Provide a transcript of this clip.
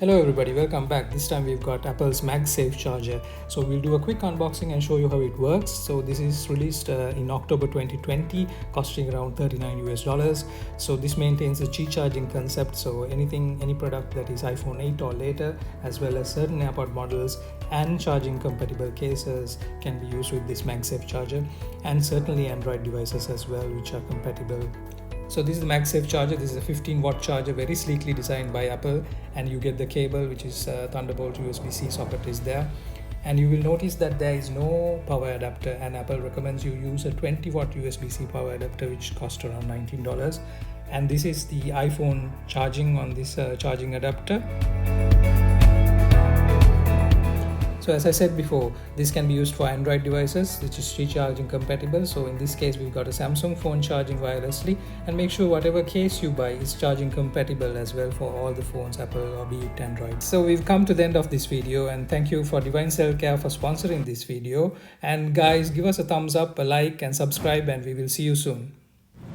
Hello everybody, welcome back. This time we've got Apple's MagSafe charger. So we'll do a quick unboxing and show you how it works. So this is released in October 2020, costing around $39 US. So this maintains a Qi charging concept. So any product that is iPhone 8 or later, as well as certain AirPod models and charging compatible cases can be used with this MagSafe charger, and certainly Android devices as well, which are compatible. So this is the MagSafe charger. This is a 15-watt charger, very sleekly designed by Apple, and you get the cable, which is Thunderbolt USB-C socket is there. And you will notice that there is no power adapter, and Apple recommends you use a 20-watt USB-C power adapter, which costs around $19. And this is the iPhone charging on this charging adapter. So as I said before, this can be used for Android devices, which is Qi charging compatible. So in this case, we've got a Samsung phone charging wirelessly, and make sure whatever case you buy is charging compatible as well for all the phones, Apple or be it Android. So we've come to the end of this video, and thank you for Divine Cell Care for sponsoring this video. And guys, give us a thumbs up, a like and subscribe, and we will see you soon.